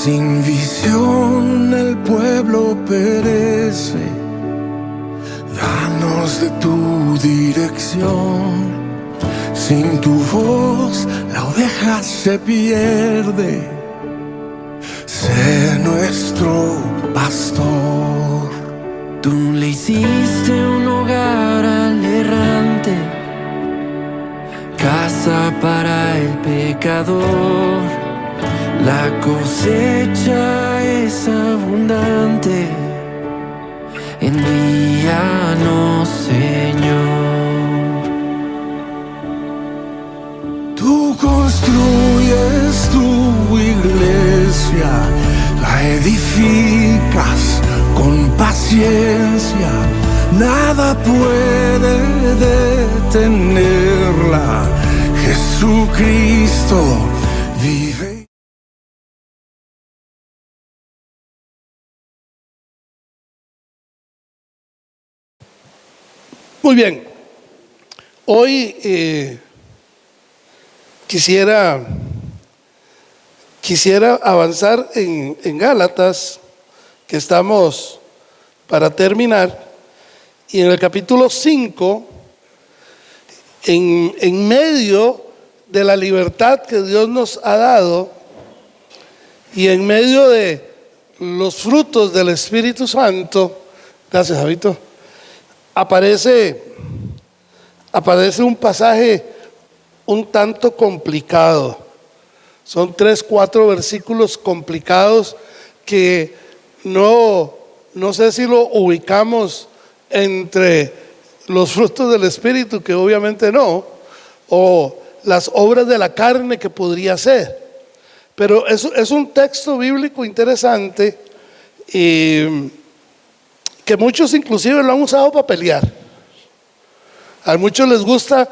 Sin visión el pueblo perece, danos de tu dirección. Sin tu voz la oveja se pierde, sé nuestro pastor. Tú le hiciste un hogar al errante, casa para el pecador. La cosecha es abundante, envíanos, Señor. Tú construyes tu iglesia, la edificas con paciencia, nada puede detenerla. Jesucristo vive. Muy bien, hoy quisiera avanzar en Gálatas, que estamos para terminar, y en el capítulo 5, en medio de la libertad que Dios nos ha dado y en medio de los frutos del Espíritu Santo, gracias, Javito, aparece un pasaje un tanto complicado. Son 3-4 versículos complicados que no sé si lo ubicamos entre los frutos del Espíritu, que obviamente no, o las obras de la carne, que podría ser. Pero es un texto bíblico interesante y que muchos inclusive lo han usado para pelear. A muchos les gusta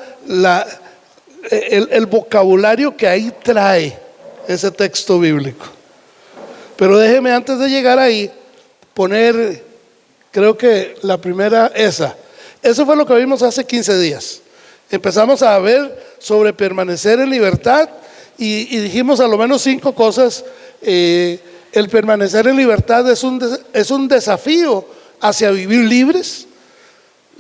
el vocabulario que ahí trae ese texto bíblico. Pero déjeme, antes de llegar ahí, poner, creo que la primera, eso fue lo que vimos hace 15 días. Empezamos a ver sobre permanecer en libertad y dijimos a lo menos 5 cosas. El permanecer en libertad es un desafío hacia vivir libres.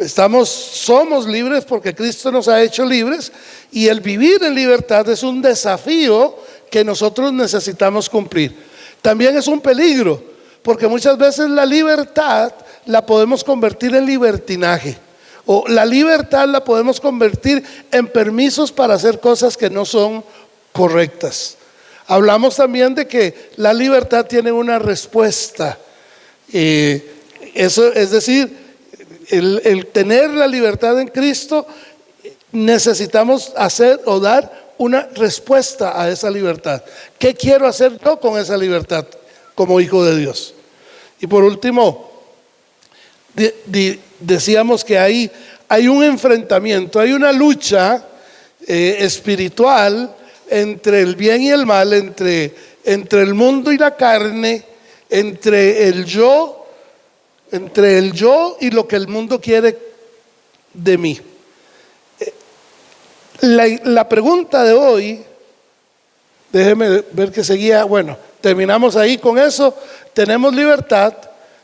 Somos libres porque Cristo nos ha hecho libres, y el vivir en libertad es un desafío que nosotros necesitamos cumplir. También es un peligro, porque muchas veces la libertad la podemos convertir en libertinaje, o la libertad la podemos convertir en permisos para hacer cosas que no son correctas. Hablamos también de que la libertad tiene una respuesta. Eso, es decir, el tener la libertad en Cristo, necesitamos hacer o dar una respuesta a esa libertad. ¿Qué quiero hacer yo con esa libertad como hijo de Dios? Y por último, decíamos que hay un enfrentamiento, hay una lucha espiritual entre el bien y el mal, entre el mundo y la carne, entre el yo y lo que el mundo quiere de mí. La pregunta de hoy, déjeme ver que seguía, bueno, terminamos ahí con eso. Tenemos libertad,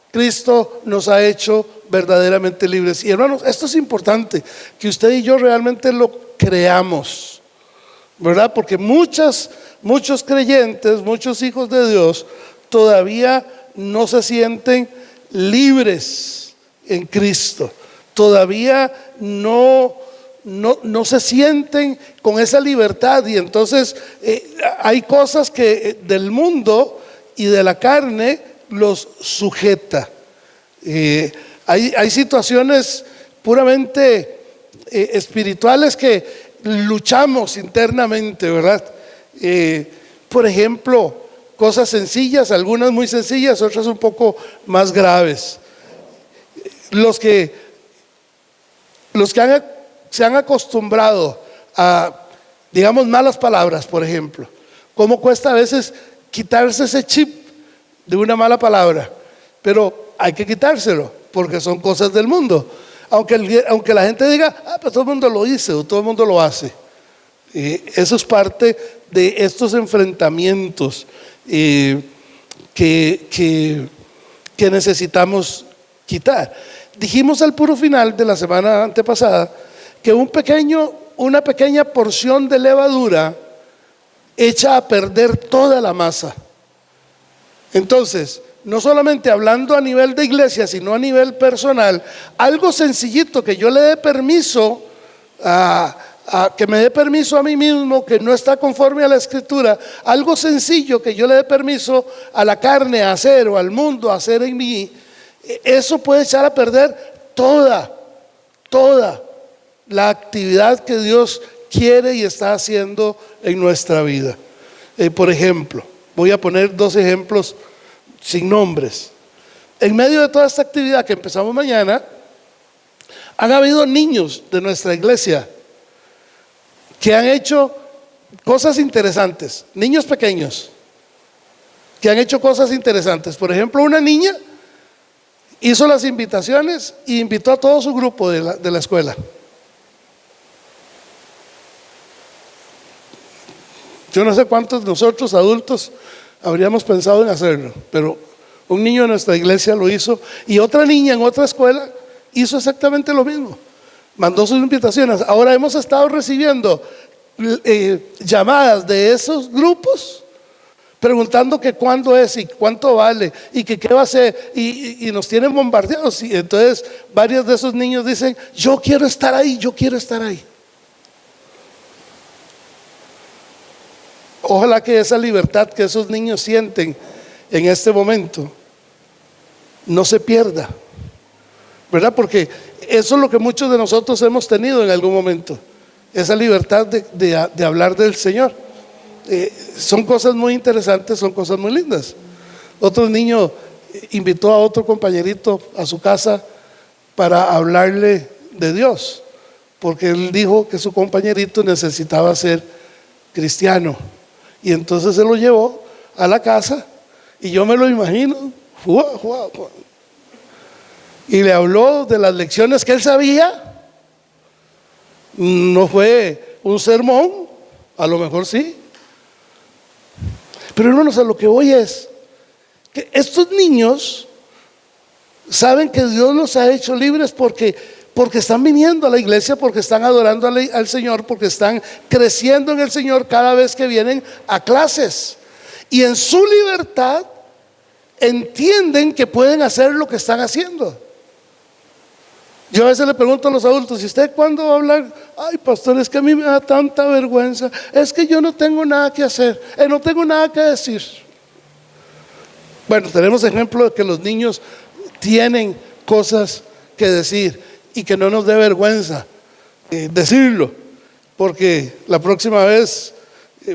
Cristo nos ha hecho verdaderamente libres. Y hermanos, esto es importante, que usted y yo realmente lo creamos, ¿verdad? Porque muchos creyentes, muchos hijos de Dios, todavía no se sienten libres en Cristo, todavía no se sienten con esa libertad, y entonces hay cosas que del mundo y de la carne los sujeta. Hay situaciones puramente espirituales que luchamos internamente, ¿verdad? Por ejemplo, cosas sencillas, algunas muy sencillas, otras un poco más graves. Los que se han acostumbrado a, digamos, malas palabras, por ejemplo, ¿cómo cuesta a veces quitarse ese chip de una mala palabra? Pero hay que quitárselo, porque son cosas del mundo. Aunque la gente diga, pues todo el mundo lo dice o todo el mundo lo hace. Eso es parte de estos enfrentamientos. que necesitamos quitar. Dijimos al puro final de la semana antepasada que una pequeña porción de levadura echa a perder toda la masa. Entonces, no solamente hablando a nivel de iglesia, sino a nivel personal, algo sencillito que yo le dé permiso que me dé permiso a mí mismo, que no está conforme a la Escritura, algo sencillo que yo le dé permiso a la carne a hacer o al mundo a hacer en mí, eso puede echar a perder toda la actividad que Dios quiere y está haciendo en nuestra vida. Por ejemplo, voy a poner 2 ejemplos sin nombres. En medio de toda esta actividad que empezamos mañana, han habido niños de nuestra iglesia que han hecho cosas interesantes, niños pequeños que han hecho cosas interesantes. Por ejemplo, una niña hizo las invitaciones e invitó a todo su grupo de la escuela. Yo no sé cuántos de nosotros adultos habríamos pensado en hacerlo, pero un niño de nuestra iglesia lo hizo, y otra niña en otra escuela hizo exactamente lo mismo, mandó sus invitaciones. Ahora hemos estado recibiendo llamadas de esos grupos preguntando que cuándo es y cuánto vale y que qué va a ser, y nos tienen bombardeados. Y entonces varios de esos niños dicen: yo quiero estar ahí, yo quiero estar ahí. Ojalá que esa libertad que esos niños sienten en este momento no se pierda, ¿verdad? Porque eso es lo que muchos de nosotros hemos tenido en algún momento, esa libertad de hablar del Señor. Son cosas muy interesantes, son cosas muy lindas. Otro niño invitó a otro compañerito a su casa para hablarle de Dios, porque él dijo que su compañerito necesitaba ser cristiano, y entonces se lo llevó a la casa, y yo me lo imagino, y le habló de las lecciones que él sabía. No fue un sermón, a lo mejor sí, pero hermanos, a lo que voy es que estos niños saben que Dios los ha hecho libres porque están viniendo a la iglesia, porque están adorando al Señor, porque están creciendo en el Señor cada vez que vienen a clases, y en su libertad entienden que pueden hacer lo que están haciendo. Yo a veces le pregunto a los adultos: ¿y usted cuándo va a hablar? Ay, pastor, es que a mí me da tanta vergüenza, es que yo no tengo nada que hacer, no tengo nada que decir. Bueno, tenemos ejemplo de que los niños tienen cosas que decir y que no nos dé vergüenza decirlo, porque la próxima vez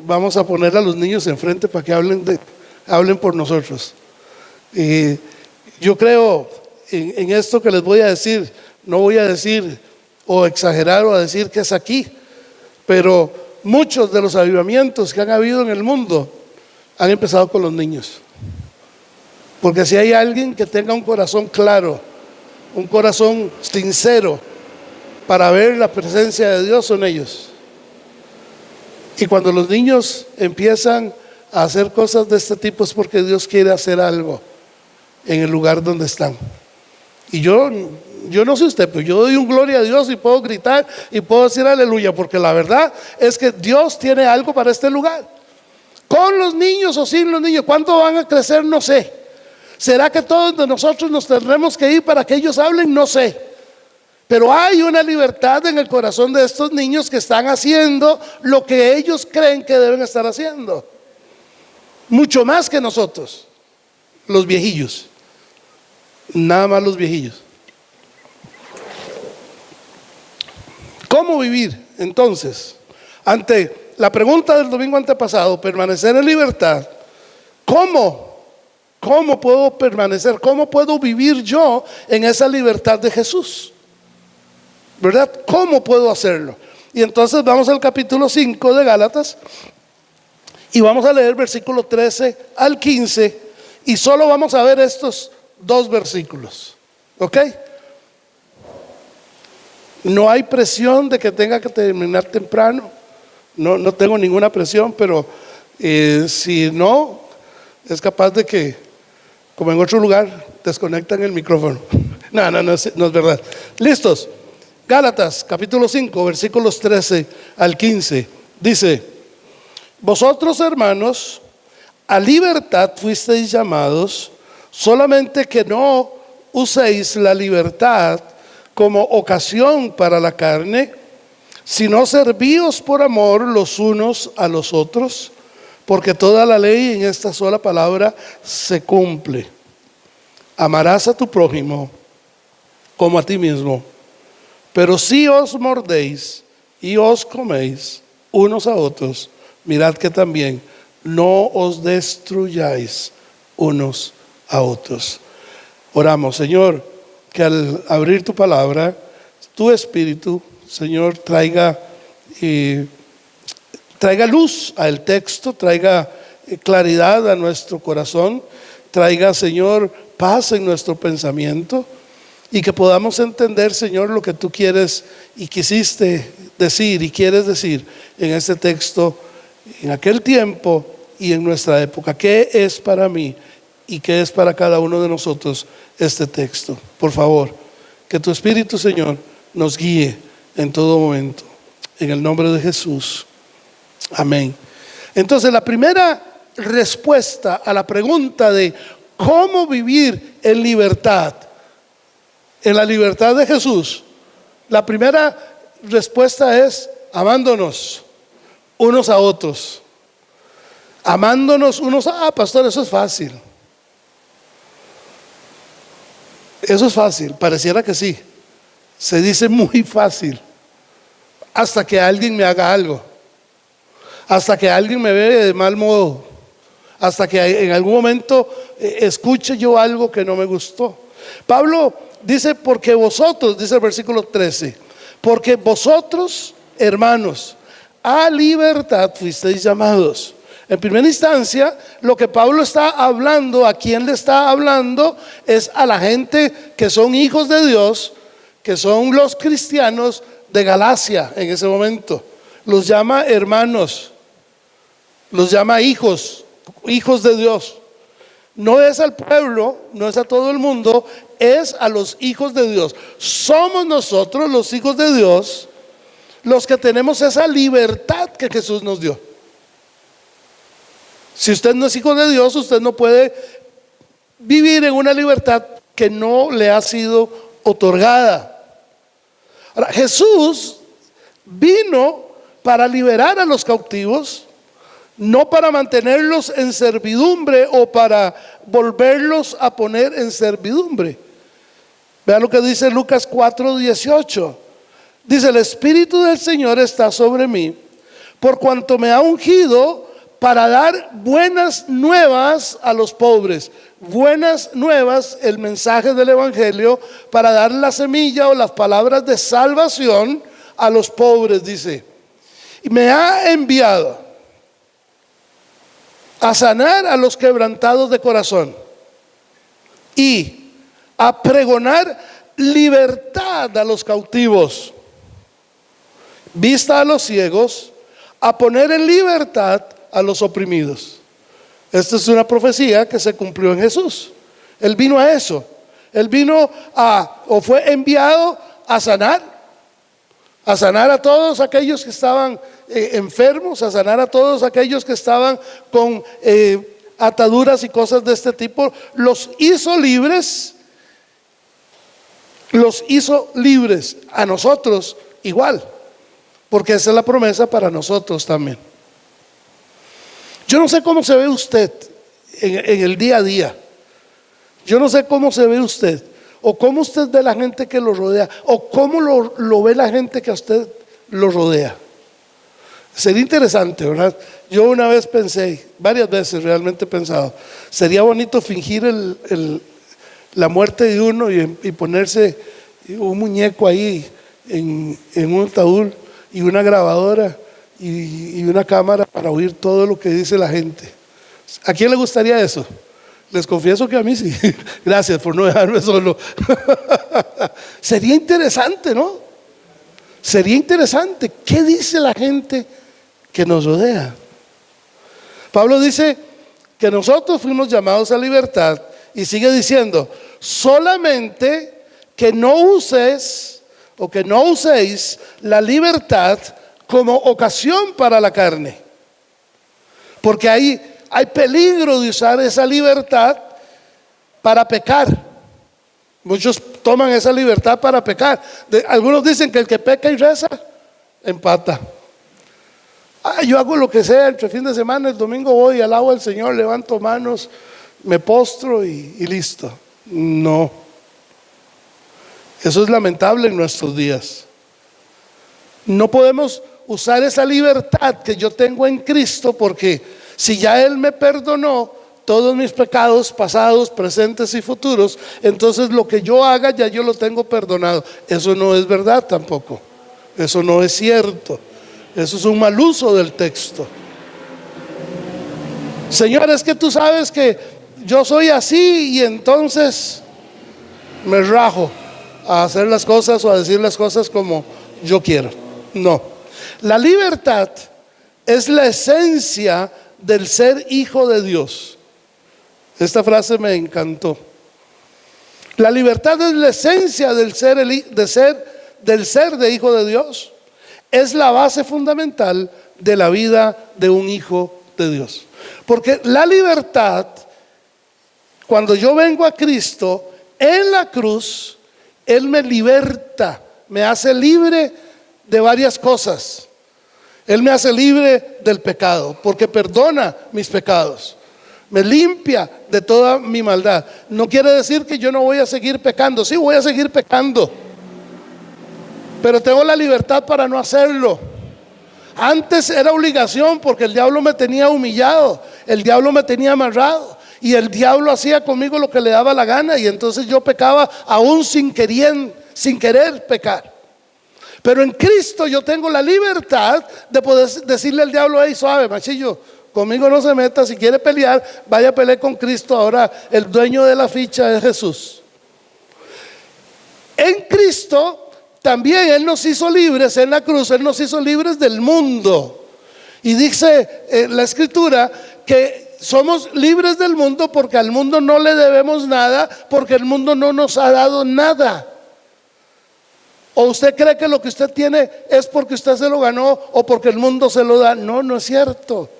vamos a poner a los niños enfrente para que hablen por nosotros. Yo creo en esto que les voy a decir. No voy a decir o exagerar o a decir que es aquí, pero muchos de los avivamientos que han habido en el mundo han empezado con los niños. Porque si hay alguien que tenga un corazón claro, un corazón sincero para ver la presencia de Dios, son ellos. Y cuando los niños empiezan a hacer cosas de este tipo, es porque Dios quiere hacer algo en el lugar donde están. Y yo no sé usted, pero yo doy un gloria a Dios y puedo gritar y puedo decir aleluya, porque la verdad es que Dios tiene algo para este lugar. Con los niños o sin los niños, ¿cuánto van a crecer? No sé. ¿Será que todos de nosotros nos tendremos que ir para que ellos hablen? No sé. Pero hay una libertad en el corazón de estos niños que están haciendo lo que ellos creen que deben estar haciendo. Mucho más que nosotros, los viejillos. Nada más los viejillos. ¿Cómo vivir entonces? Ante la pregunta del domingo antepasado, permanecer en libertad, ¿cómo puedo permanecer? ¿Cómo puedo vivir yo en esa libertad de Jesús? ¿Verdad? ¿Cómo puedo hacerlo? Y entonces vamos al capítulo 5 de Gálatas y vamos a leer versículo 13 al 15, y solo vamos a ver estos 2 versículos, ¿ok? No hay presión de que tenga que terminar temprano, no tengo ninguna presión, pero si no, es capaz de que como en otro lugar, desconectan el micrófono. No es verdad. ¿Listos? Gálatas, capítulo 5, versículos 13 al 15. Dice: vosotros, hermanos, a libertad fuisteis llamados, solamente que no uséis la libertad como ocasión para la carne, sino servíos por amor los unos a los otros, porque toda la ley en esta sola palabra se cumple: amarás a tu prójimo como a ti mismo. Pero si os mordéis y os coméis unos a otros, mirad que también no os destruyáis unos a otros. Oramos. Señor, que al abrir tu palabra, tu Espíritu, Señor, traiga luz al texto, traiga claridad a nuestro corazón, traiga, Señor, paz en nuestro pensamiento, y que podamos entender, Señor, lo que tú quieres y quisiste decir y quieres decir en este texto, en aquel tiempo y en nuestra época. ¿Qué es para mí y qué es para cada uno de nosotros este texto? Por favor, que tu Espíritu, Señor, nos guíe en todo momento. En el nombre de Jesús. Amén. Entonces, la primera respuesta a la pregunta de cómo vivir en libertad, en la libertad de Jesús, la primera respuesta es amándonos unos a otros. Amándonos unos a pastor, eso es fácil. Eso es fácil, pareciera que sí. Se dice muy fácil. Hasta que alguien me haga algo. Hasta que alguien me ve de mal modo. Hasta que en algún momento escuche yo algo que no me gustó. Pablo dice: porque vosotros, dice el versículo 13, porque vosotros, hermanos, a libertad fuisteis llamados. En primera instancia, lo que Pablo está hablando, a quien le está hablando, es a la gente que son hijos de Dios, que son los cristianos de Galacia en ese momento. Los llama hermanos, los llama hijos de Dios. No es al pueblo, no es a todo el mundo, es a los hijos de Dios. Somos nosotros, los hijos de Dios, los que tenemos esa libertad que Jesús nos dio. Si usted no es hijo de Dios, usted no puede vivir en una libertad que no le ha sido otorgada. Ahora, Jesús vino para liberar a los cautivos, no para mantenerlos en servidumbre o para volverlos a poner en servidumbre. Vean lo que dice Lucas 4:18. Dice: el Espíritu del Señor está sobre mí, por cuanto me ha ungido para dar buenas nuevas a los pobres. Buenas nuevas, el mensaje del Evangelio, para dar la semilla o las palabras de salvación a los pobres, dice. Y me ha enviado a sanar a los quebrantados de corazón y a pregonar libertad a los cautivos, vista a los ciegos, a poner en libertad a los oprimidos. Esta es una profecía que se cumplió en Jesús. Él vino a eso. Él vino o fue enviado a sanar a todos aquellos que estaban enfermos, a sanar a todos aquellos que estaban con ataduras y cosas de este tipo. Los hizo libres. A nosotros igual, porque esa es la promesa para nosotros también. Yo no sé cómo se ve usted en el día a día. Yo no sé cómo se ve usted, o cómo usted ve la gente que lo rodea, o cómo lo ve la gente que a usted lo rodea. Sería interesante, ¿verdad? Yo una vez pensé, varias veces realmente he pensado, sería bonito fingir la muerte de uno y ponerse un muñeco ahí en un ataúd y una grabadora y una cámara para oír todo lo que dice la gente. ¿A quién le gustaría eso? Les confieso que a mí sí. Gracias por no dejarme solo. Sería interesante, ¿no? Sería interesante. ¿Qué dice la gente que nos rodea? Pablo dice que nosotros fuimos llamados a libertad Y sigue diciendo, solamente que no uses o que no uséis la libertad como ocasión para la carne. Porque hay peligro de usar esa libertad para pecar. Muchos toman esa libertad para pecar. Algunos dicen que el que peca y reza, empata. Yo hago lo que sea entre fin de semana, el domingo voy, alabo al Señor, levanto manos, me postro y listo. No. Eso es lamentable en nuestros días. No podemos usar esa libertad que yo tengo en Cristo, porque si ya Él me perdonó todos mis pecados pasados, presentes y futuros, entonces lo que yo haga ya yo lo tengo perdonado. Eso no es verdad tampoco. Eso no es cierto. Eso es un mal uso del texto. Señor, es que tú sabes que yo soy así y entonces me rajo a hacer las cosas o a decir las cosas como yo quiero. No. La libertad es la esencia del ser hijo de Dios. Esta frase me encantó. La libertad es la esencia del ser de hijo de Dios. Es la base fundamental de la vida de un hijo de Dios. Porque la libertad, cuando yo vengo a Cristo en la cruz, Él me liberta, me hace libre de varias cosas. Él me hace libre del pecado, porque perdona mis pecados. Me limpia de toda mi maldad. No quiere decir que yo no voy a seguir pecando. Sí, voy a seguir pecando, pero tengo la libertad para no hacerlo. Antes era obligación, porque el diablo me tenía humillado, el diablo me tenía amarrado, y el diablo hacía conmigo lo que le daba la gana, y entonces yo pecaba aún sin querer pecar. Pero en Cristo yo tengo la libertad de poder decirle al diablo: hey, suave, machillo, conmigo no se meta. Si quiere pelear, vaya a pelear con Cristo. Ahora el dueño de la ficha es Jesús. En Cristo también Él nos hizo libres. En la cruz Él nos hizo libres del mundo. Y dice la Escritura que somos libres del mundo porque al mundo no le debemos nada, porque el mundo no nos ha dado nada. ¿O usted cree que lo que usted tiene es porque usted se lo ganó o porque el mundo se lo da? No, no es cierto.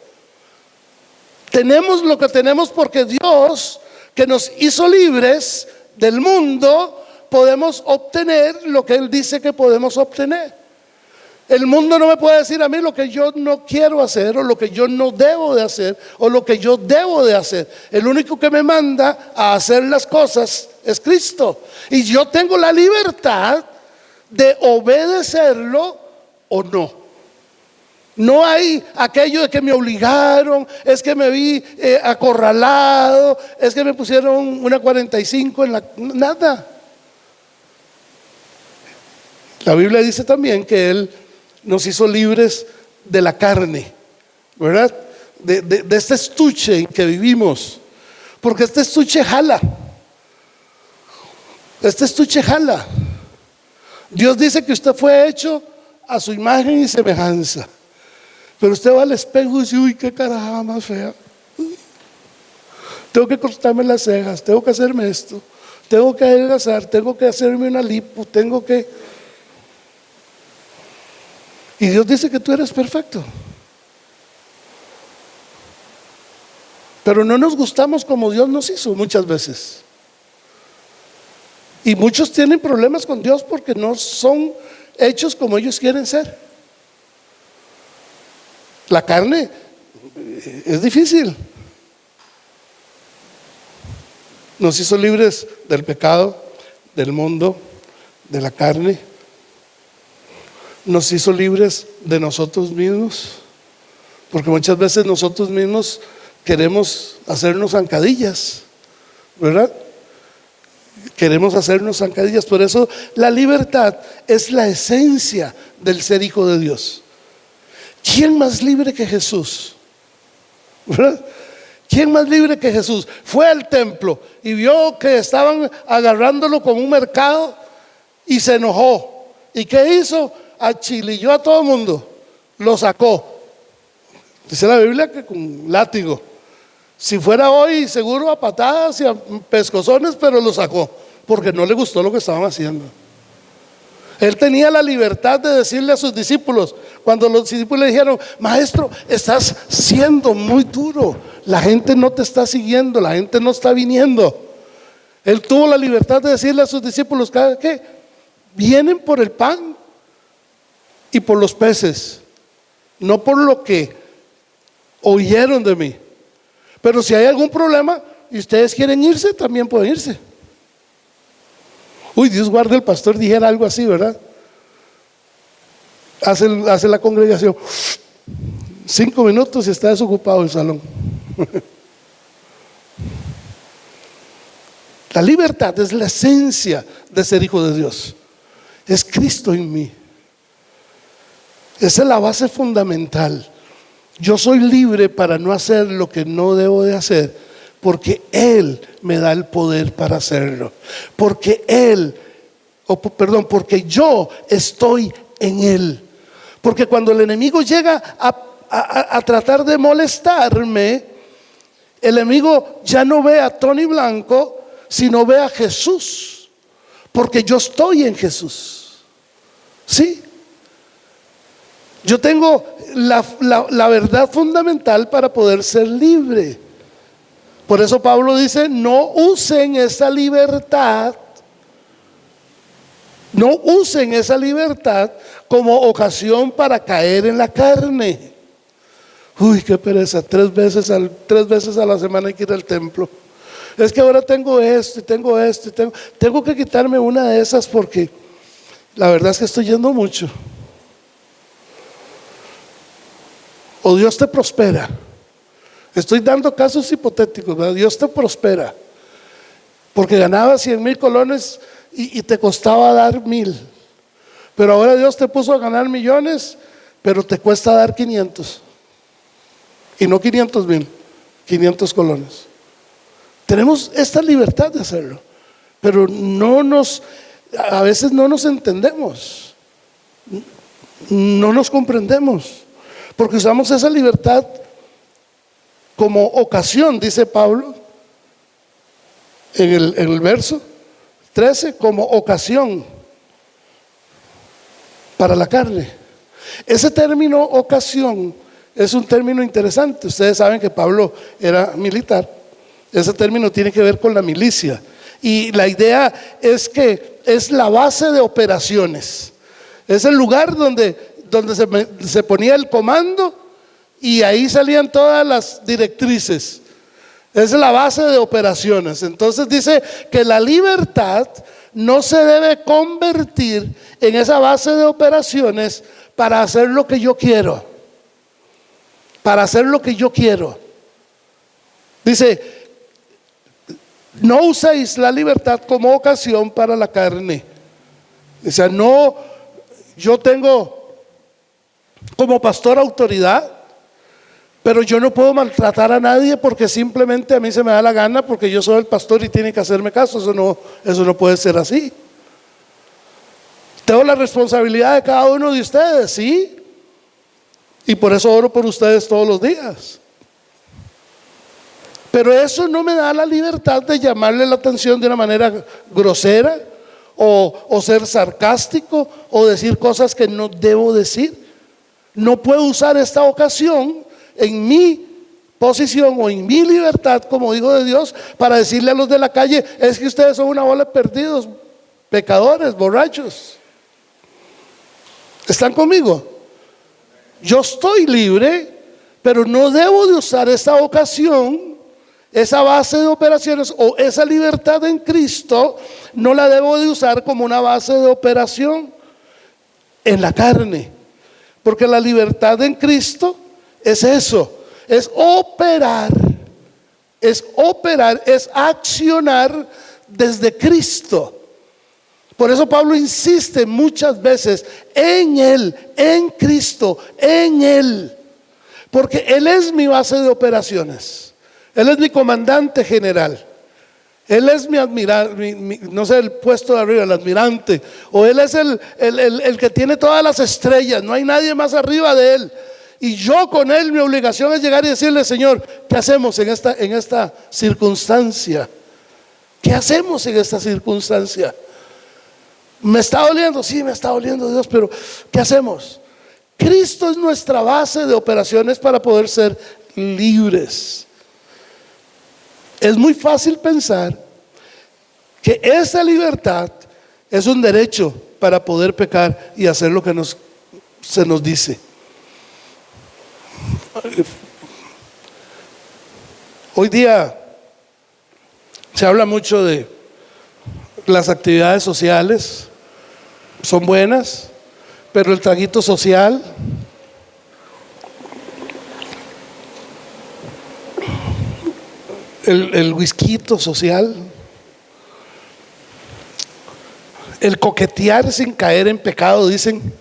Tenemos lo que tenemos porque Dios, que nos hizo libres del mundo, podemos obtener lo que Él dice que podemos obtener. El mundo no me puede decir a mí lo que yo no quiero hacer, o lo que yo no debo de hacer, o lo que yo debo de hacer. El único que me manda a hacer las cosas es Cristo. Y yo tengo la libertad de obedecerlo o no. No hay aquello de que me obligaron, es que me vi acorralado, es que me pusieron una 45 en la... Nada. La Biblia dice también que Él nos hizo libres de la carne, ¿verdad? De este estuche en que vivimos. Porque este estuche jala. Este estuche jala. Dios dice que usted fue hecho a su imagen y semejanza. Pero usted va al espejo y dice: uy, qué caraja más fea. Tengo que cortarme las cejas, tengo que hacerme esto, tengo que adelgazar, tengo que hacerme una lipo, tengo que... Y Dios dice que tú eres perfecto. Pero no nos gustamos como Dios nos hizo muchas veces. Y muchos tienen problemas con Dios porque no son hechos como ellos quieren ser. La carne es difícil. Nos hizo libres del pecado, del mundo, de la carne. Nos hizo libres de nosotros mismos, porque muchas veces nosotros mismos queremos hacernos zancadillas, ¿verdad? Queremos hacernos zancadillas. Por eso la libertad es la esencia del ser hijo de Dios. ¿Quién más libre que Jesús? ¿Verdad? ¿Quién más libre que Jesús? Fue al templo y vio que estaban agarrándolo como un mercado y se enojó. ¿Y qué hizo? Achililló a todo el mundo, lo sacó. Dice la Biblia que con látigo. Si fuera hoy, seguro a patadas y a pescozones, pero lo sacó, porque no le gustó lo que estaban haciendo. Él tenía la libertad de decirle a sus discípulos, cuando los discípulos le dijeron: maestro, estás siendo muy duro, la gente no te está siguiendo, la gente no está viniendo. Él tuvo la libertad de decirle a sus discípulos: ¿cada qué? Vienen por el pan y por los peces, no por lo que oyeron de mí. Pero si hay algún problema y ustedes quieren irse, también pueden irse. Uy, Dios guarde, el pastor dijera algo así, ¿verdad? Hace la congregación 5 minutos y está desocupado el salón. La libertad es la esencia de ser hijo de Dios. Es Cristo en mí. Esa es la base fundamental. Yo soy libre para no hacer lo que no debo de hacer, porque Él me da el poder para hacerlo. Porque porque yo estoy en Él. Porque cuando el enemigo llega a tratar de molestarme, el enemigo ya no ve a Tony Blanco, sino ve a Jesús. Porque yo estoy en Jesús. ¿Sí? Yo tengo la verdad fundamental para poder ser libre. Por eso Pablo dice: no usen esa libertad como ocasión para caer en la carne. Uy, qué pereza, 3 veces a la semana hay que ir al templo. Es que ahora tengo esto y tengo que quitarme una de esas, porque la verdad es que estoy yendo mucho. O Dios te prospera. Estoy dando casos hipotéticos, ¿verdad? Dios te prospera porque ganabas 100,000 colones y te costaba dar 1,000. Pero ahora Dios te puso a ganar millones, pero te cuesta dar 500. Y no 500,000, 500 colones. Tenemos esta libertad de hacerlo, pero a veces no nos entendemos, no nos comprendemos, porque usamos esa libertad como ocasión, dice Pablo en el verso 13, como ocasión para la carne. Ese término ocasión es un término interesante. Ustedes saben que Pablo era militar. Ese término tiene que ver con la milicia, y la idea es que es la base de operaciones. Es el lugar donde se ponía el comando, y ahí salían todas las directrices. Es la base de operaciones. Entonces dice que la libertad no se debe convertir en esa base de operaciones para hacer lo que yo quiero. Para hacer lo que yo quiero. Dice: no uséis la libertad como ocasión para la carne. O sea, no, yo tengo como pastor autoridad, pero yo no puedo maltratar a nadie porque simplemente a mí se me da la gana, porque yo soy el pastor y tiene que hacerme caso. Eso no puede ser así. Tengo la responsabilidad de cada uno de ustedes, ¿sí? Y por eso oro por ustedes todos los días. Pero eso no me da la libertad de llamarle la atención de una manera grosera, o ser sarcástico, o decir cosas que no debo decir. No puedo usar esta ocasión en mi posición o en mi libertad como hijo de Dios para decirle a los de la calle: es que ustedes son una bola de perdidos, pecadores, borrachos. ¿Están conmigo? Yo estoy libre, pero no debo de usar esa ocasión, esa base de operaciones o esa libertad en Cristo, no la debo de usar como una base de operación en la carne. Porque la libertad en Cristo es eso, es operar, es accionar desde Cristo. Por eso Pablo insiste muchas veces en Él, en Cristo, en Él. Porque Él es mi base de operaciones. Él es mi comandante general. Él es mi admirante, no sé, el puesto de arriba, el admirante. O Él es el que tiene todas las estrellas. No hay nadie más arriba de Él. Y yo con él, mi obligación es llegar y decirle: Señor, ¿qué hacemos en esta circunstancia? ¿Qué hacemos en esta circunstancia? ¿Me está doliendo? Sí, me está doliendo, Dios, pero ¿qué hacemos? Cristo es nuestra base de operaciones para poder ser libres. Es muy fácil pensar que esa libertad es un derecho para poder pecar y hacer lo que se nos dice. Hoy día se habla mucho de las actividades sociales, son buenas, pero el traguito social, el whisquito social, el coquetear sin caer en pecado, dicen.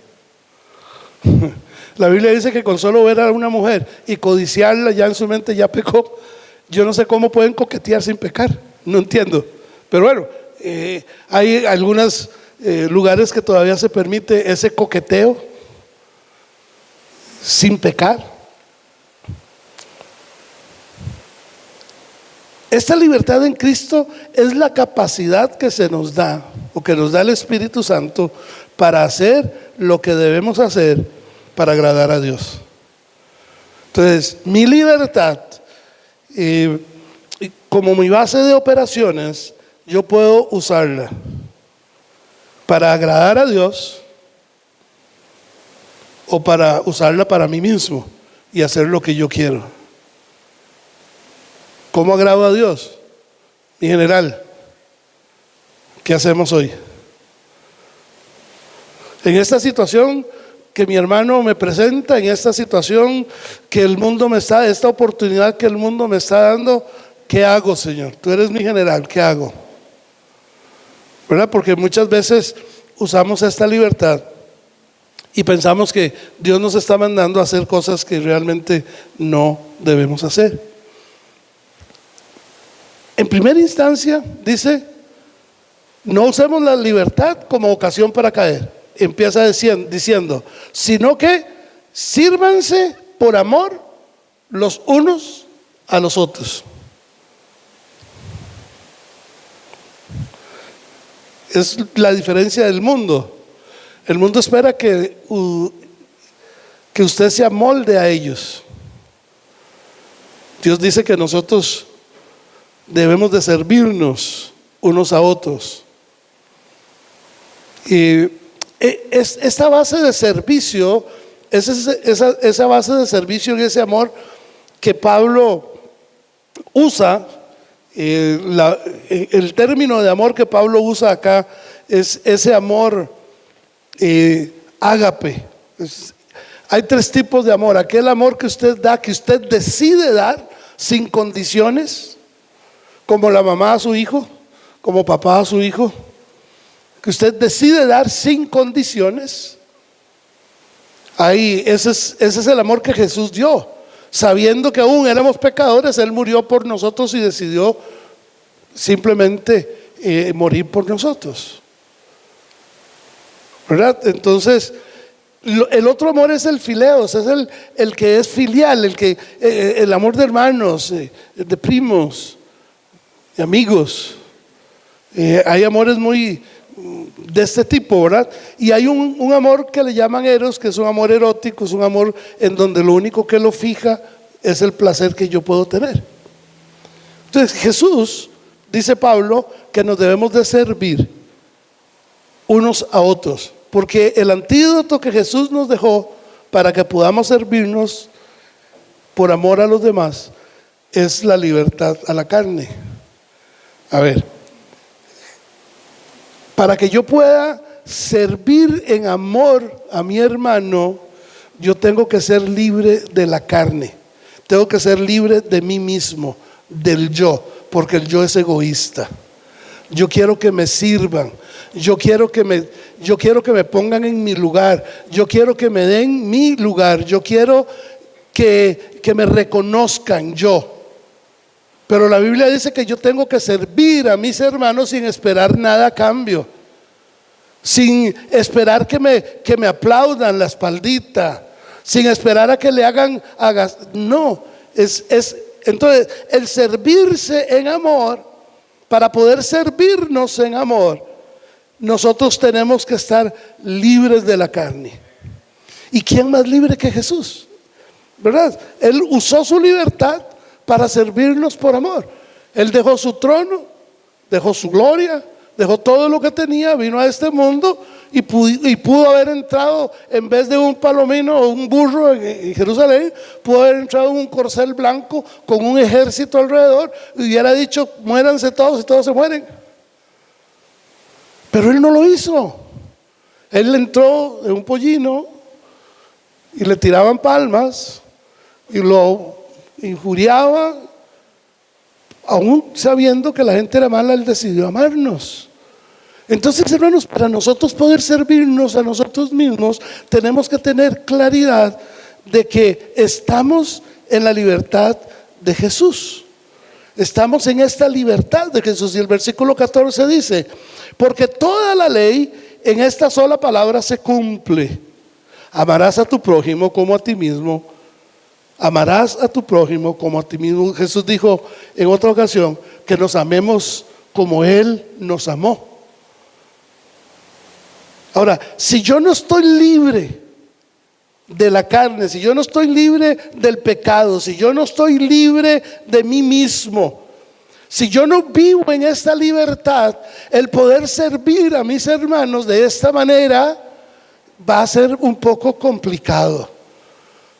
La Biblia dice que con solo ver a una mujer y codiciarla ya en su mente ya pecó. Yo no sé cómo pueden coquetear sin pecar, no entiendo. Pero bueno, hay algunos lugares que todavía se permite ese coqueteo sin pecar. Esta libertad en Cristo es la capacidad que se nos da, o que nos da el Espíritu Santo, para hacer lo que debemos hacer para agradar a Dios. Entonces, mi libertad, como mi base de operaciones, yo puedo usarla para agradar a Dios o para usarla para mí mismo y hacer lo que yo quiero. ¿Cómo agrado a Dios? Mi general, ¿qué hacemos hoy? En esta situación que mi hermano me presenta, en esta situación que el mundo me está, esta oportunidad que el mundo me está dando, ¿qué hago, Señor? Tú eres mi general, ¿qué hago? ¿Verdad? Porque muchas veces usamos esta libertad y pensamos que Dios nos está mandando a hacer cosas que realmente no debemos hacer. En primera instancia dice: no usemos la libertad como ocasión para caer. Empieza diciendo, sino que sírvanse por amor los unos a los otros. Es la diferencia del mundo. El mundo espera que usted se amolde a ellos. Dios dice que nosotros debemos de servirnos unos a otros. Y esta base de servicio, esa base de servicio y ese amor que Pablo usa, el término de amor que Pablo usa acá es ese amor ágape. Hay tres tipos de amor: aquel amor que usted da, que usted decide dar sin condiciones, como la mamá a su hijo, como papá a su hijo, que usted decide dar sin condiciones. Ahí, ese es el amor que Jesús dio, sabiendo que aún éramos pecadores. Él murió por nosotros y decidió simplemente morir por nosotros, ¿verdad? Entonces, el otro amor es el fileo, es el que es filial, el amor de hermanos, de primos, de amigos. Hay amores muy de este tipo, ¿verdad? Y hay un amor que le llaman eros, que es un amor erótico, es un amor en donde lo único que lo fija es el placer que yo puedo tener. Entonces Jesús, dice Pablo, que nos debemos de servir unos a otros, porque el antídoto que Jesús nos dejó para que podamos servirnos por amor a los demás es la libertad a la carne. A ver, para que yo pueda servir en amor a mi hermano, yo tengo que ser libre de la carne, tengo que ser libre de mí mismo, del yo, porque el yo es egoísta. Yo quiero que me sirvan, yo quiero que me pongan en mi lugar, yo quiero que me den mi lugar, yo quiero que me reconozcan yo. Pero la Biblia dice que yo tengo que servir a mis hermanos sin esperar nada a cambio, sin esperar que me aplaudan la espaldita, sin esperar a que le hagan, no, entonces el servirse en amor, para poder servirnos en amor, nosotros tenemos que estar libres de la carne. ¿Y quién más libre que Jesús? ¿Verdad? Él usó su libertad para servirnos por amor. Él dejó su trono, dejó su gloria, dejó todo lo que tenía, vino a este mundo y pudo haber entrado, en vez de un palomino o un burro en Jerusalén, pudo haber entrado en un corcel blanco con un ejército alrededor y hubiera dicho: muéranse todos, y todos se mueren. Pero él no lo hizo. Él entró en un pollino y le tiraban palmas y lo injuriaban, aún sabiendo que la gente era mala. Él decidió amarnos. Entonces, hermanos, para nosotros poder servirnos a nosotros mismos, tenemos que tener claridad de que estamos en la libertad de Jesús. Estamos en esta libertad de Jesús. Y el versículo 14 dice: porque toda la ley en esta sola palabra se cumple: amarás a tu prójimo como a ti mismo. Amarás a tu prójimo como a ti mismo. Jesús dijo en otra ocasión que nos amemos como Él nos amó. Ahora, si yo no estoy libre de la carne, si yo no estoy libre del pecado, si yo no estoy libre de mí mismo, si yo no vivo en esta libertad, el poder servir a mis hermanos de esta manera va a ser un poco complicado.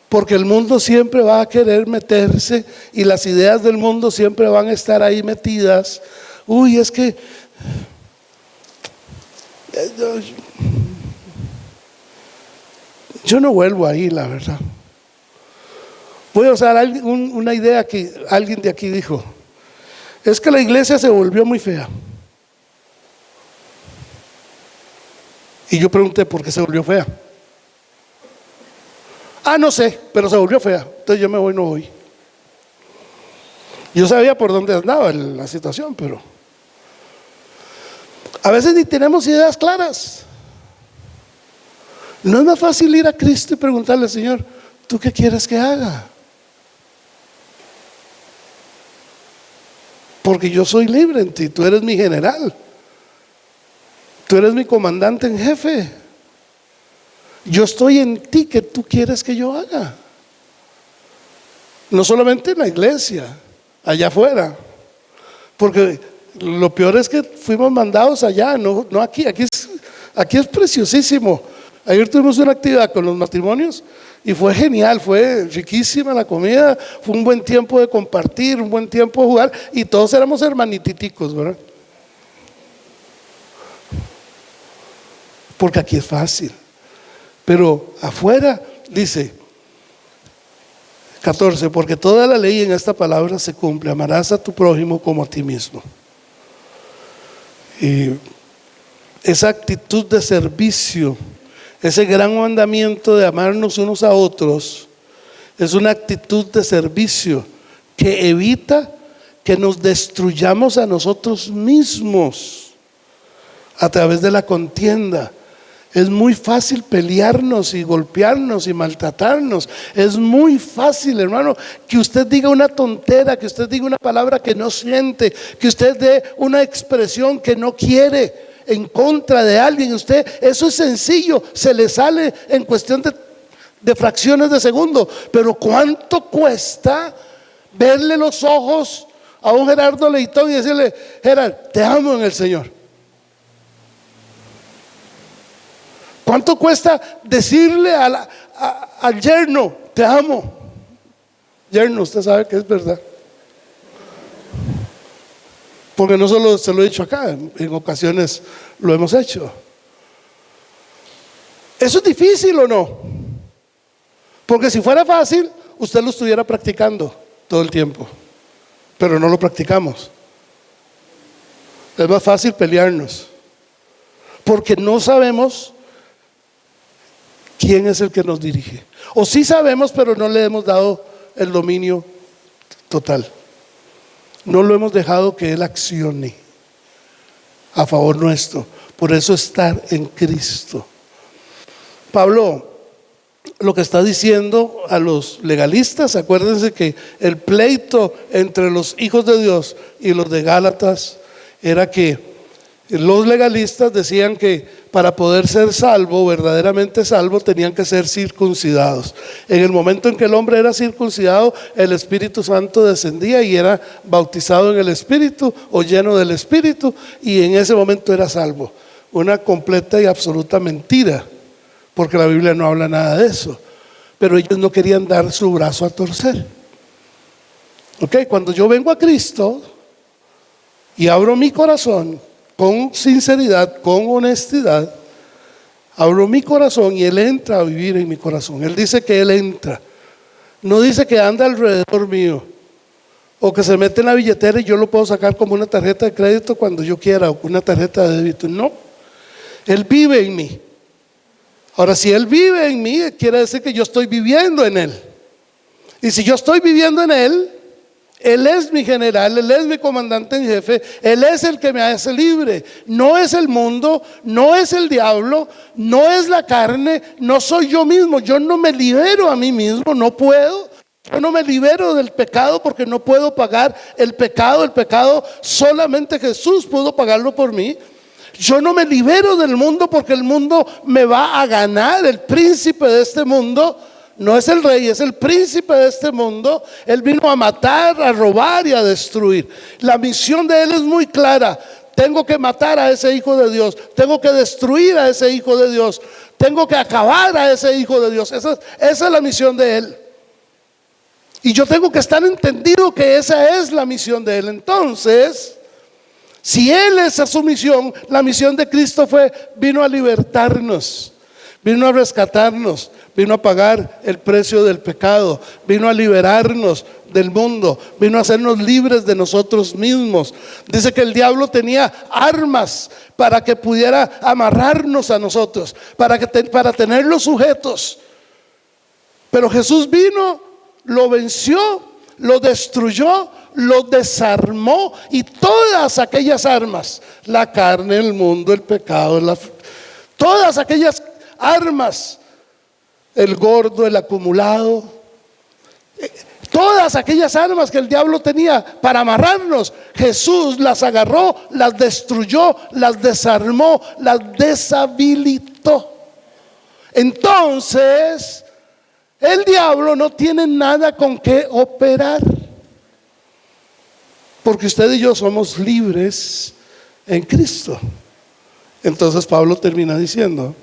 Porque el mundo siempre va a querer meterse y las ideas del mundo siempre van a estar ahí metidas. Uy, es que yo no vuelvo ahí, la verdad. Voy a usar una idea que alguien de aquí dijo: es que la iglesia se volvió muy fea. Y yo pregunté: ¿por qué se volvió fea? No sé, pero se volvió fea. Entonces yo me voy, no voy. Yo sabía por dónde andaba la situación, pero a veces ni tenemos ideas claras. ¿No es más fácil ir a Cristo y preguntarle: Señor, ¿tú qué quieres que haga? Porque yo soy libre en ti, tú eres mi general, tú eres mi comandante en jefe. Yo estoy en ti, ¿qué tú quieres que yo haga? No solamente en la iglesia, allá afuera. Porque lo peor es que fuimos mandados allá, no aquí. Aquí es preciosísimo. Ayer tuvimos una actividad con los matrimonios y fue genial, fue riquísima la comida, fue un buen tiempo de compartir, un buen tiempo de jugar, y todos éramos hermanititicos, ¿verdad? Porque aquí es fácil. Pero afuera dice 14: porque toda la ley en esta palabra se cumple: amarás a tu prójimo como a ti mismo. Y esa actitud de servicio, ese gran mandamiento de amarnos unos a otros, es una actitud de servicio que evita que nos destruyamos a nosotros mismos a través de la contienda. Es muy fácil pelearnos y golpearnos y maltratarnos. Es muy fácil, hermano, que usted diga una tontera, que usted diga una palabra que no siente, que usted dé una expresión que no quiere en contra de alguien. Eso es sencillo, se le sale en cuestión de fracciones de segundo. Pero ¿cuánto cuesta verle los ojos a un Gerardo Leitón y decirle: Gerard, te amo en el Señor? ¿Cuánto cuesta decirle al yerno: te amo? Yerno, usted sabe que es verdad. Porque no solo se lo he dicho acá, en ocasiones lo hemos hecho. ¿Eso es difícil o no? Porque si fuera fácil, usted lo estuviera practicando todo el tiempo. Pero no lo practicamos. Es más fácil pelearnos, porque no sabemos quién es el que nos dirige. O sí sabemos, pero no le hemos dado el dominio total. No lo hemos dejado que Él accione a favor nuestro. Por eso estar en Cristo. Pablo lo que está diciendo a los legalistas. Acuérdense que el pleito entre los hijos de Dios y los de Gálatas era que los legalistas decían que para poder ser salvo, verdaderamente salvo, tenían que ser circuncidados. En el momento en que el hombre era circuncidado, el Espíritu Santo descendía y era bautizado en el Espíritu o lleno del Espíritu, y en ese momento era salvo. Una completa y absoluta mentira, porque la Biblia no habla nada de eso. Pero ellos no querían dar su brazo a torcer. Cuando yo vengo a Cristo y abro mi corazón con sinceridad, con honestidad, abro mi corazón y Él entra a vivir en mi corazón. Él dice que Él entra, no dice que anda alrededor mío o que se mete en la billetera y yo lo puedo sacar como una tarjeta de crédito cuando yo quiera o una tarjeta de débito. No, Él vive en mí. Ahora, si Él vive en mí, quiere decir que yo estoy viviendo en Él. Y si yo estoy viviendo en Él, Él es mi general, Él es mi comandante en jefe, Él es el que me hace libre. No es el mundo, no es el diablo, no es la carne, no soy yo mismo. Yo no me libero a mí mismo, no puedo. Yo no me libero del pecado porque no puedo pagar el pecado. El pecado solamente Jesús pudo pagarlo por mí. Yo no me libero del mundo porque el mundo me va a ganar. El príncipe de este mundo no es el rey, es el príncipe de este mundo. Él vino a matar, a robar y a destruir. La misión de Él es muy clara. Tengo que matar a ese hijo de Dios, tengo que destruir a ese hijo de Dios, tengo que acabar a ese hijo de Dios. Esa es la misión de Él. Y yo tengo que estar entendido que esa es la misión de Él. Entonces, si Él es a su misión, la misión de Cristo vino a libertarnos, vino a rescatarnos, vino a pagar el precio del pecado, vino a liberarnos del mundo, vino a hacernos libres de nosotros mismos. Dice que el diablo tenía armas para que pudiera amarrarnos a nosotros, para tenerlos sujetos. Pero Jesús vino, lo venció, lo destruyó, lo desarmó, y todas aquellas armas, la carne, el mundo, el pecado, todas aquellas armas, el gordo, el acumulado, todas aquellas armas que el diablo tenía para amarrarnos, Jesús las agarró, las destruyó, las desarmó, las deshabilitó. Entonces, el diablo no tiene nada con qué operar, porque usted y yo somos libres en Cristo. Entonces Pablo termina diciendo,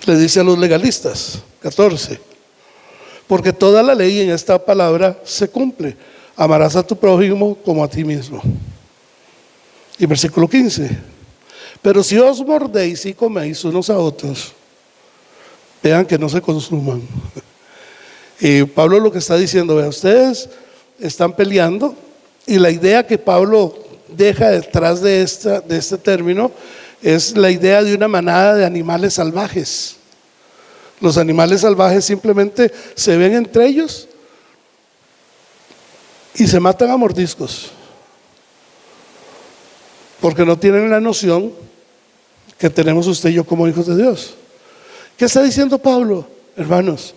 le dice a los legalistas, 14, porque toda la ley en esta palabra se cumple: amarás a tu prójimo como a ti mismo. Y versículo 15, pero si os mordéis y coméis unos a otros, vean que no se consuman. Y Pablo lo que está diciendo, vean, ustedes están peleando, y la idea que Pablo deja detrás de este término es la idea de una manada de animales salvajes. Los animales salvajes simplemente se ven entre ellos y se matan a mordiscos, porque no tienen la noción que tenemos usted y yo como hijos de Dios. ¿Qué está diciendo Pablo, hermanos?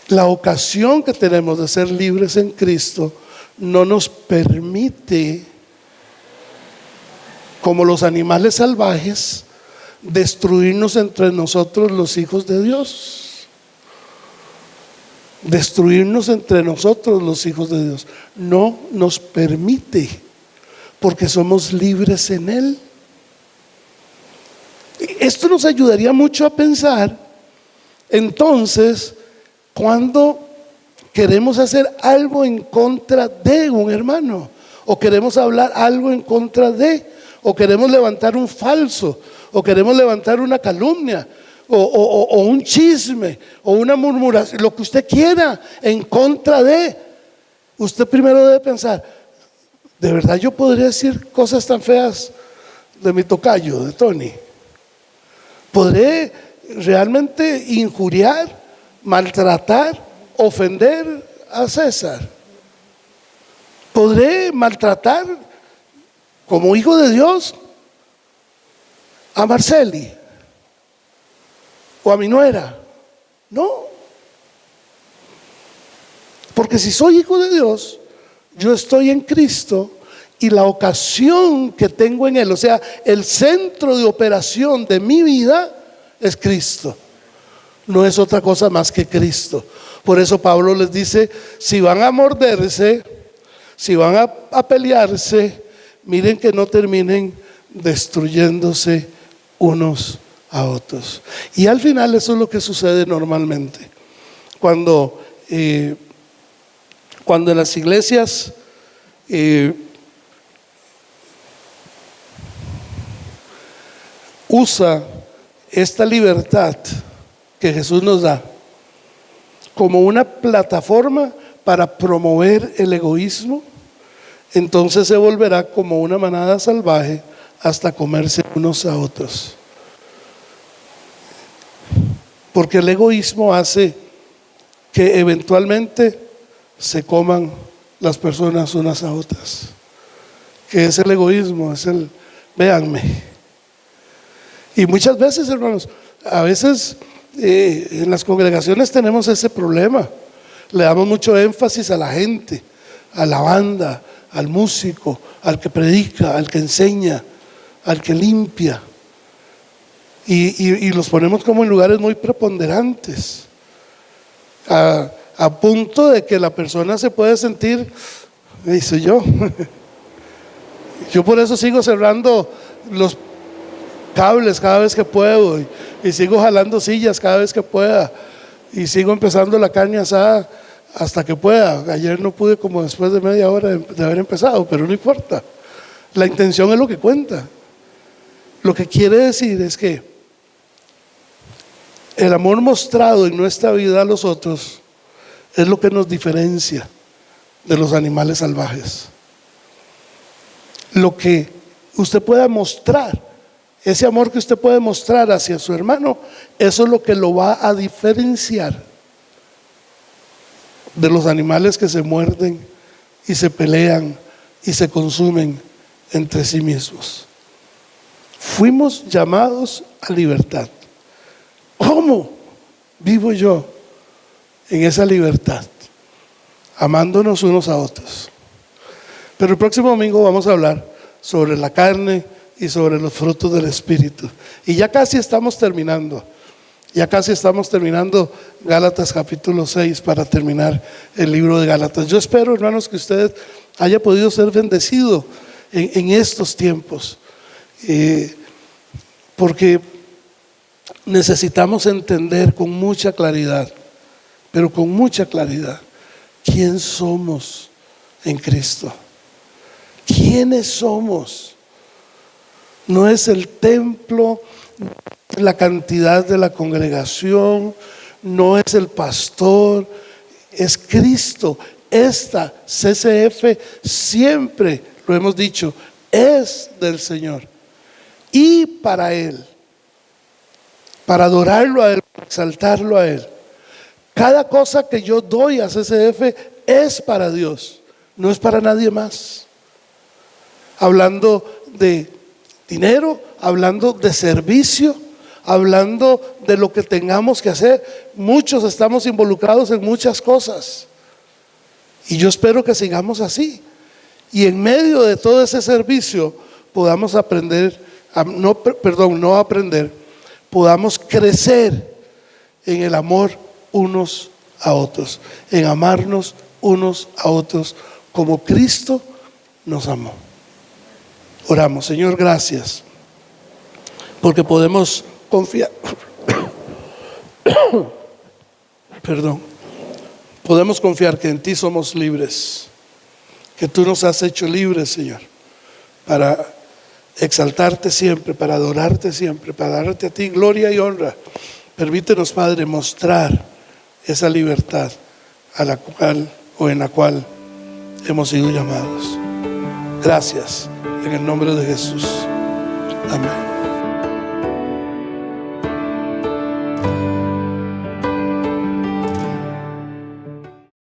La ocasión que tenemos de ser libres en Cristo no nos permite, como los animales salvajes, destruirnos entre nosotros los hijos de Dios. Destruirnos entre nosotros los hijos de Dios no nos permite, porque somos libres en Él. Esto nos ayudaría mucho a pensar, entonces, cuando queremos hacer algo en contra de un hermano, o queremos hablar algo en contra de, o queremos levantar un falso, o queremos levantar una calumnia, o un chisme, o una murmuración, lo que usted quiera en contra de, usted primero debe pensar, ¿de verdad yo podría decir cosas tan feas de mi tocayo, de Tony? ¿Podré realmente injuriar, maltratar, ofender a César? ¿Podré maltratar como hijo de Dios a Marceli? o a mi nuera. No. Porque si soy hijo de Dios, yo estoy en Cristo y la ocasión que tengo en Él, o sea, el centro de operación de mi vida es Cristo. No es otra cosa más que Cristo. Por eso Pablo les dice, si van a morderse, si van a pelearse, miren que no terminen destruyéndose unos a otros. Y al final eso es lo que sucede normalmente. Cuando en las iglesias usa esta libertad que Jesús nos da como una plataforma para promover el egoísmo, entonces se volverá como una manada salvaje hasta comerse unos a otros. Porque el egoísmo hace que eventualmente se coman las personas unas a otras. ¿Qué es el egoísmo? Es el véanme. Y muchas veces, hermanos, a veces en las congregaciones tenemos ese problema. Le damos mucho énfasis a la gente, a la banda, al músico, al que predica, al que enseña, al que limpia. Y los ponemos como en lugares muy preponderantes, a punto de que la persona se puede sentir, soy yo. Yo por eso sigo cerrando los cables cada vez que puedo y sigo jalando sillas cada vez que pueda y sigo empezando la carne asada hasta que pueda. Ayer no pude, como después de media hora de haber empezado, pero no importa. La intención es lo que cuenta. Lo que quiere decir es que el amor mostrado en nuestra vida a los otros es lo que nos diferencia de los animales salvajes. Lo que usted pueda mostrar, ese amor que usted puede mostrar hacia su hermano, eso es lo que lo va a diferenciar de los animales que se muerden y se pelean y se consumen entre sí mismos. Fuimos llamados a libertad. ¿Cómo vivo yo en esa libertad? Amándonos unos a otros. Pero el próximo domingo vamos a hablar sobre la carne y sobre los frutos del Espíritu. Y ya casi estamos terminando. Gálatas capítulo 6 para terminar el libro de Gálatas. Yo espero, hermanos, que usted haya podido ser bendecido en estos tiempos. Porque necesitamos entender con mucha claridad, pero con mucha claridad, quién somos en Cristo. ¿Quiénes somos? No es el templo, la cantidad de la congregación, no es el pastor, es Cristo. Esta CCF siempre, lo hemos dicho, es del Señor y para Él, para adorarlo a Él, para exaltarlo a Él. Cada cosa que yo doy a CCF es para Dios, no es para nadie más. Hablando de dinero, hablando de servicio, hablando de lo que tengamos que hacer. Muchos estamos involucrados en muchas cosas y yo espero que sigamos así y en medio de todo ese servicio podamos podamos crecer en el amor unos a otros, en amarnos unos a otros como Cristo nos amó. Oramos. Señor, gracias porque podemos confiar podemos confiar que en ti somos libres, que tú nos has hecho libres, Señor, para exaltarte siempre, para adorarte siempre, para darte a ti gloria y honra. Permítenos, Padre, mostrar esa libertad a la cual o en la cual hemos sido llamados. Gracias, en el nombre de Jesús. Amén.